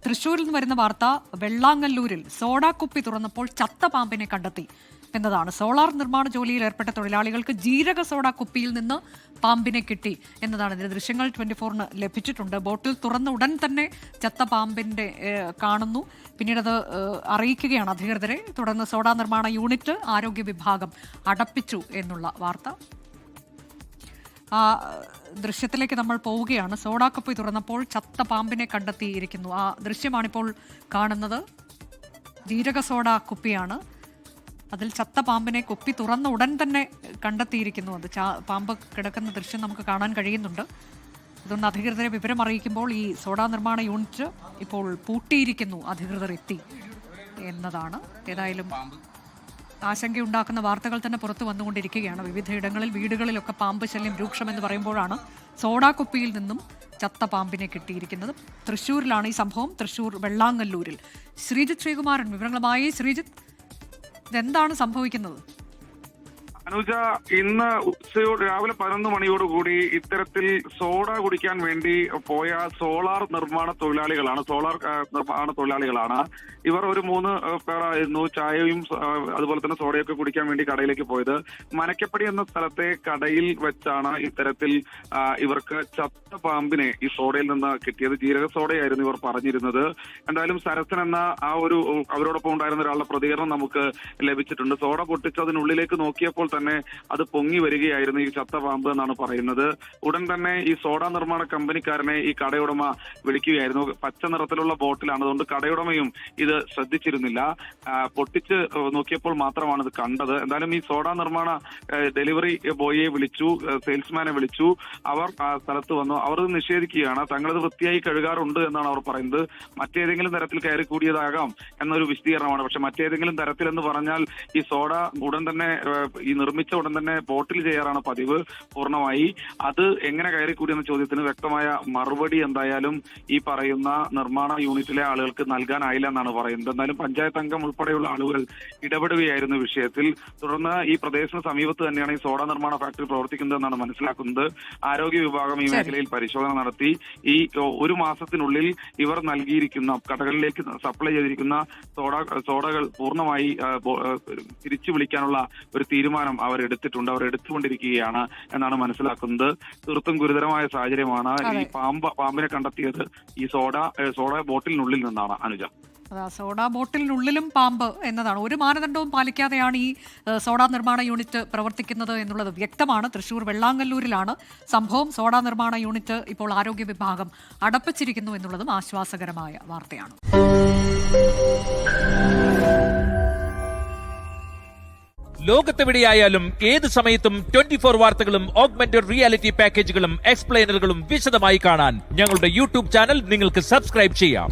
തൃശ്ശൂരിൽ നിന്ന് വരുന്ന വാർത്ത, വെള്ളാങ്ങല്ലൂരിൽ സോഡാ കുപ്പി തുറന്നപ്പോൾ ചത്ത പാമ്പിനെ കണ്ടെത്തി എന്നതാണ്. സോളാർ നിർമ്മാണ ജോലിയിൽ ഏർപ്പെട്ട തൊഴിലാളികൾക്ക് ജീരക സോഡ കുപ്പിയിൽ നിന്ന് പാമ്പിനെ കിട്ടി എന്നതാണ്. ഇതിന്റെ ദൃശ്യങ്ങൾ 24-ന് ലഭിച്ചിട്ടുണ്ട്. ബോട്ടിൽ തുറന്ന ഉടൻ തന്നെ ചത്ത പാമ്പിന്റെ കാണുന്നു. പിന്നീട് അത് അറിയിക്കുകയാണ് അധികൃതരെ. തുടർന്ന് സോഡാ നിർമ്മാണ യൂണിറ്റ് ആരോഗ്യ വിഭാഗം അടപ്പിച്ചു എന്നുള്ള വാർത്ത. ആ ദൃശ്യത്തിലേക്ക് നമ്മൾ പോവുകയാണ്. സോഡാ കുപ്പി തുറന്നപ്പോൾ ചത്ത പാമ്പിനെ കണ്ടെത്തിയിരിക്കുന്നു. ആ ദൃശ്യമാണിപ്പോൾ കാണുന്നത്. ജീരക സോഡ കുപ്പിയാണ്. അതിൽ ചത്ത പാമ്പിനെ കുപ്പി തുറന്ന ഉടൻ തന്നെ കണ്ടെത്തിയിരിക്കുന്നു. അത് പാമ്പ് കിടക്കുന്ന ദൃശ്യം നമുക്ക് കാണാൻ കഴിയുന്നുണ്ട്. അതുകൊണ്ട് അധികൃതരെ വിവരം അറിയിക്കുമ്പോൾ ഈ സോഡാ നിർമ്മാണ യൂണിറ്റ് ഇപ്പോൾ പൂട്ടിയിരിക്കുന്നു, അധികൃതർ എത്തി എന്നതാണ്. ഏതായാലും ആശങ്കയുണ്ടാക്കുന്ന വാർത്തകൾ തന്നെ പുറത്തു വന്നുകൊണ്ടിരിക്കുകയാണ്. വിവിധയിടങ്ങളിൽ വീടുകളിലൊക്കെ പാമ്പ് ശല്യം രൂക്ഷമെന്ന് പറയുമ്പോഴാണ് സോഡാ കുപ്പിയിൽ നിന്നും ചത്ത പാമ്പിനെ കിട്ടിയിരിക്കുന്നത്. തൃശ്ശൂരിലാണ് ഈ സംഭവം, തൃശ്ശൂർ വെള്ളാങ്ങല്ലൂരിൽ. ശ്രീജിത്ത് ശ്രീകുമാരൻ വിവരങ്ങളുമായി. ശ്രീജിത്ത്, ഇതെന്താണ് സംഭവിക്കുന്നത്? അനുജ, ഇന്ന് രാവിലെ 11 മണിയോടുകൂടി ഇത്തരത്തിൽ സോഡ കുടിക്കാൻ വേണ്ടി പോയ സോളാർ നിർമ്മാണ തൊഴിലാളികളാണ്. ഇവർ ഒരു 3 പേരായിരുന്നു. ചായയും അതുപോലെ തന്നെ സോഡയൊക്കെ കുടിക്കാൻ വേണ്ടി കടയിലേക്ക് പോയത്. മനക്കപ്പടി എന്ന സ്ഥലത്തെ കടയിൽ വെച്ചാണ് ഇത്തരത്തിൽ ഇവർക്ക് ചത്ത പാമ്പിനെ ഈ സോഡയിൽ നിന്ന് കിട്ടിയത്. ജീരക സോഡയായിരുന്നു ഇവർ പറഞ്ഞിരുന്നത്. എന്തായാലും സരസൻ എന്ന ആ ഒരു അവരോടൊപ്പം ഉണ്ടായിരുന്ന ഒരാളുടെ പ്രതികരണം നമുക്ക് ലഭിച്ചിട്ടുണ്ട്. സോഡ പൊട്ടിച്ച് അതിനുള്ളിലേക്ക് നോക്കിയപ്പോൾ തന്നെ അത് പൊങ്ങി വരികയായിരുന്നു ഈ ചത്ത പാമ്പ് എന്നാണ് പറയുന്നത്. ഉടൻ തന്നെ ഈ സോഡ നിർമ്മാണ കമ്പനിക്കാരനെ ഈ കടയുടമ വിളിക്കുകയായിരുന്നു. പച്ച നിറത്തിലുള്ള ബോട്ടിലാണ്, അതുകൊണ്ട് കടയുടമയും ഇത് ശ്രദ്ധിച്ചിരുന്നില്ല. പൊട്ടിച്ച് നോക്കിയപ്പോൾ മാത്രമാണ് ഇത് കണ്ടത്. എന്തായാലും ഈ സോഡ നിർമ്മാണ ഡെലിവറി ബോയിയെ വിളിച്ചു, സെയിൽസ്മാനെ വിളിച്ചു. അവർ സ്ഥലത്ത് വന്നു. അവർ നിഷേധിക്കുകയാണ്. തങ്ങളത് വൃത്തിയായി കഴുകാറുണ്ട് എന്നാണ് അവർ പറയുന്നത്. മറ്റേതെങ്കിലും തരത്തിൽ കയറി കൂടിയതാകാം എന്നൊരു വിശദീകരണമാണ്. പക്ഷെ മറ്റേതെങ്കിലും തരത്തിൽ എന്ന് പറഞ്ഞാൽ ഈ സോഡ ഉടൻ തന്നെ ഈ നിർമ്മിച്ച ഉടൻ തന്നെ ബോട്ടിൽ ചെയ്യാറാണ് പതിവ് പൂർണ്ണമായി. അത് എങ്ങനെ കയറി കൂടിയെന്ന ചോദ്യത്തിന് വ്യക്തമായ മറുപടി എന്തായാലും ഈ പറയുന്ന നിർമ്മാണ യൂണിറ്റിലെ ആളുകൾക്ക് നൽകാനായില്ല എന്നാണ് പറയുന്നത്. എന്നാലും പഞ്ചായത്ത് അംഗം ഉൾപ്പെടെയുള്ള ആളുകൾ ഇടപെടുകയായിരുന്നു വിഷയത്തിൽ. തുടർന്ന് ഈ പ്രദേശത്തിന് സമീപത്ത് തന്നെയാണ് ഈ സോഡ നിർമ്മാണ ഫാക്ടറി പ്രവർത്തിക്കുന്നത് എന്നാണ് മനസ്സിലാക്കുന്നത്. ആരോഗ്യ വിഭാഗം ഈ മേഖലയിൽ പരിശോധന നടത്തി. ഈ 1 മാസത്തിനുള്ളിൽ ഇവർ നൽകിയിരിക്കുന്ന കടകളിലേക്ക് സപ്ലൈ ചെയ്തിരിക്കുന്ന സോഡകൾ പൂർണ്ണമായി തിരിച്ചു വിളിക്കാനുള്ള ഒരു തീരുമാനം അവർ എടുത്തുകൊണ്ടിരിക്കുകയാണ് എന്നാണ് മനസ്സിലാക്കുന്നത്. തീർത്തും ഗുരുതരമായ സാഹചര്യമാണ്. ഈ പാമ്പിനെ കണ്ടെത്തിയത് ഈ സോഡ ബോട്ടിലിനുള്ളിൽ നിന്നാണ്. അനുജ, സോഡാ ബോട്ടിലിനുള്ളിലും പാമ്പ് എന്നതാണ്. ഒരു മാനദണ്ഡവും പാലിക്കാതെയാണ് ഈ സോഡാ നിർമ്മാണ യൂണിറ്റ് പ്രവർത്തിക്കുന്നത് എന്നുള്ളത് വ്യക്തമാണ്. തൃശ്ശൂർ വെള്ളാങ്ങല്ലൂരിലാണ് സംഭവം. സോഡാ നിർമ്മാണ യൂണിറ്റ് ഇപ്പോൾ ആരോഗ്യ വിഭാഗം അടപ്പിച്ചിരിക്കുന്നു എന്നുള്ളതും ആശ്വാസകരമായ വാർത്തയാണ്. ലോകത്തെവിടെയായാലും ഏത് സമയത്തും 24 വാർത്തകളും ഓഗ്മെന്റഡ് റിയാലിറ്റി പാക്കേജുകളും എക്സ്പ്ലെയിനറുകളും വിശദമായി കാണാൻ ഞങ്ങളുടെ യൂട്യൂബ് ചാനൽ നിങ്ങൾക്ക് സബ്സ്ക്രൈബ് ചെയ്യാം.